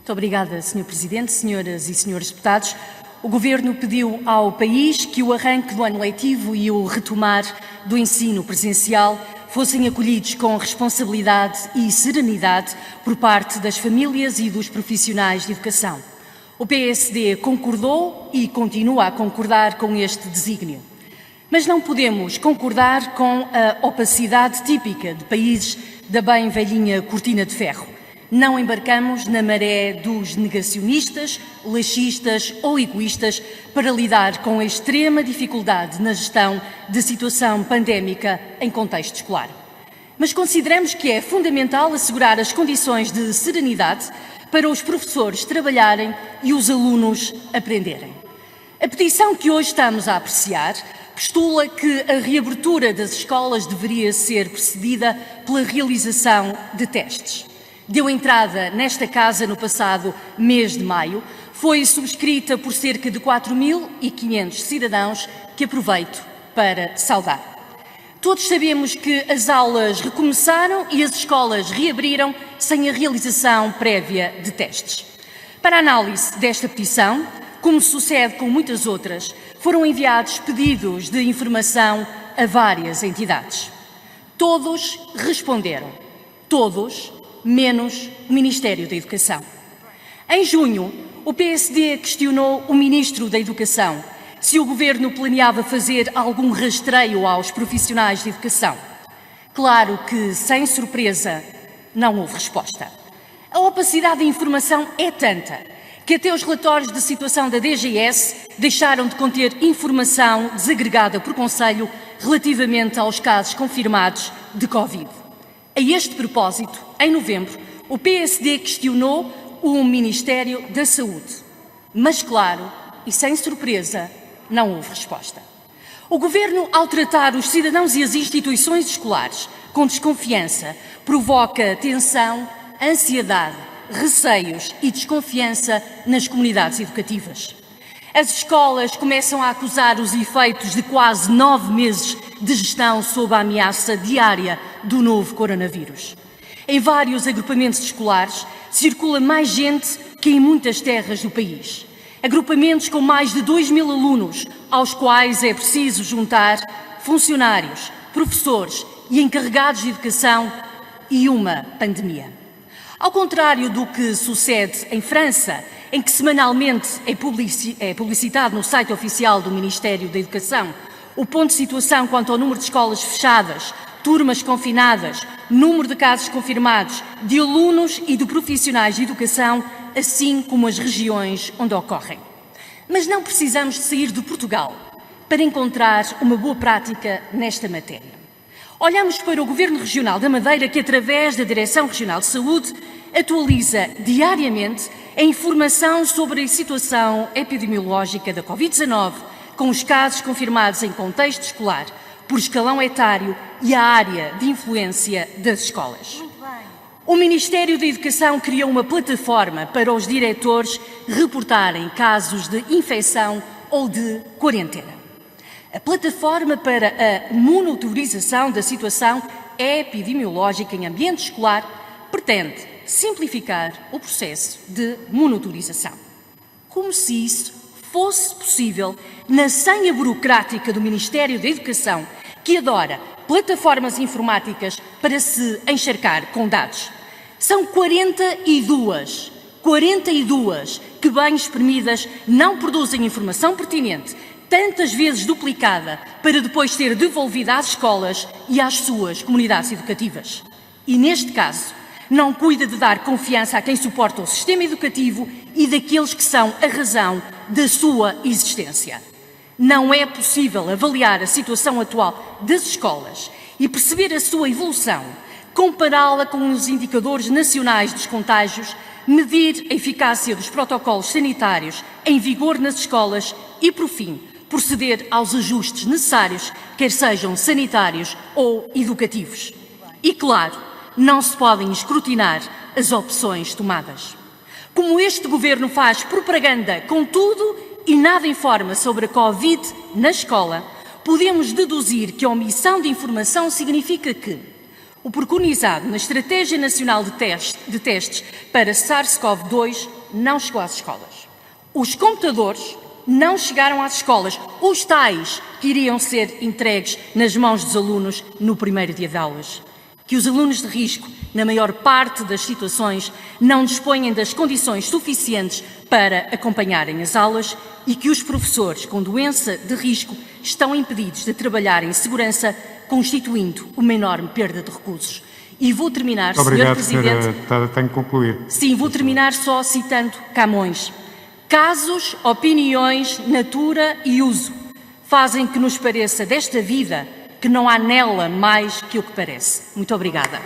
Muito obrigada, Sr. Presidente, senhoras e senhores deputados. O Governo pediu ao país que o arranque do ano letivo e o retomar do ensino presencial fossem acolhidos com responsabilidade e serenidade por parte das famílias e dos profissionais de educação. O PSD concordou e continua a concordar com este desígnio. Mas não podemos concordar com a opacidade típica de países da bem velhinha cortina de ferro. Não embarcamos na maré dos negacionistas, laxistas ou egoístas para lidar com a extrema dificuldade na gestão de situação pandémica em contexto escolar. Mas consideramos que é fundamental assegurar as condições de serenidade para os professores trabalharem e os alunos aprenderem. A petição que hoje estamos a apreciar postula que a reabertura das escolas deveria ser precedida pela realização de testes. Deu entrada nesta Casa no passado mês de maio, foi subscrita por cerca de 4.500 cidadãos que aproveito para saudar. Todos sabemos que as aulas recomeçaram e as escolas reabriram sem a realização prévia de testes. Para a análise desta petição, como sucede com muitas outras, foram enviados pedidos de informação a várias entidades. Todos responderam. Todos, menos o Ministério da Educação. Em junho, o PSD questionou o Ministro da Educação se o Governo planeava fazer algum rastreio aos profissionais de educação. Claro que, sem surpresa, não houve resposta. A opacidade da informação é tanta que até os relatórios de situação da DGS deixaram de conter informação desagregada por Conselho relativamente aos casos confirmados de Covid. A este propósito, em novembro, o PSD questionou o Ministério da Saúde. Mas, claro, e sem surpresa, não houve resposta. O Governo, ao tratar os cidadãos e as instituições escolares com desconfiança, provoca tensão, ansiedade, receios e desconfiança nas comunidades educativas. As escolas começam a acusar os efeitos de quase 9 meses de gestão sob a ameaça diária do novo coronavírus. Em vários agrupamentos escolares circula mais gente que em muitas terras do país. Agrupamentos com mais de 2.000 alunos, aos quais é preciso juntar funcionários, professores e encarregados de educação e uma pandemia. Ao contrário do que sucede em França, em que semanalmente é publicitado no site oficial do Ministério da Educação o ponto de situação quanto ao número de escolas fechadas, turmas confinadas, número de casos confirmados, de alunos e de profissionais de educação, assim como as regiões onde ocorrem. Mas não precisamos de sair de Portugal para encontrar uma boa prática nesta matéria. Olhamos para o Governo Regional da Madeira, que através da Direção Regional de Saúde atualiza diariamente a informação sobre a situação epidemiológica da Covid-19, com os casos confirmados em contexto escolar, por escalão etário e a área de influência das escolas. O Ministério da Educação criou uma plataforma para os diretores reportarem casos de infecção ou de quarentena. A plataforma para a monitorização da situação epidemiológica em ambiente escolar pretende simplificar o processo de monitorização. Como se isso fosse possível na senha burocrática do Ministério da Educação, que adora plataformas informáticas para se encharcar com dados. São 42 que, bem espremidas, não produzem informação pertinente, tantas vezes duplicada, para depois ser devolvida às escolas e às suas comunidades educativas. E, neste caso, não cuida de dar confiança a quem suporta o sistema educativo e daqueles que são a razão da sua existência. Não é possível avaliar a situação atual das escolas e perceber a sua evolução, compará-la com os indicadores nacionais dos contágios, medir a eficácia dos protocolos sanitários em vigor nas escolas e, por fim, proceder aos ajustes necessários, quer sejam sanitários ou educativos. E, claro, não se podem escrutinar as opções tomadas. Como este Governo faz propaganda com tudo e nada informa sobre a Covid na escola, podemos deduzir que a omissão de informação significa que o preconizado na Estratégia Nacional de Testes para SARS-CoV-2 não chegou às escolas. Os computadores não chegaram às escolas, os tais que iriam ser entregues nas mãos dos alunos no primeiro dia de aulas. Que os alunos de risco, na maior parte das situações, não dispõem das condições suficientes para acompanharem as aulas e que os professores com doença de risco estão impedidos de trabalhar em segurança, constituindo uma enorme perda de recursos. E vou terminar, Sr. Presidente... Obrigado, tenho que concluir. Sim, vou terminar só citando Camões. Casos, opiniões, natura e uso fazem que nos pareça desta vida que não há nela mais que o que parece. Muito obrigada.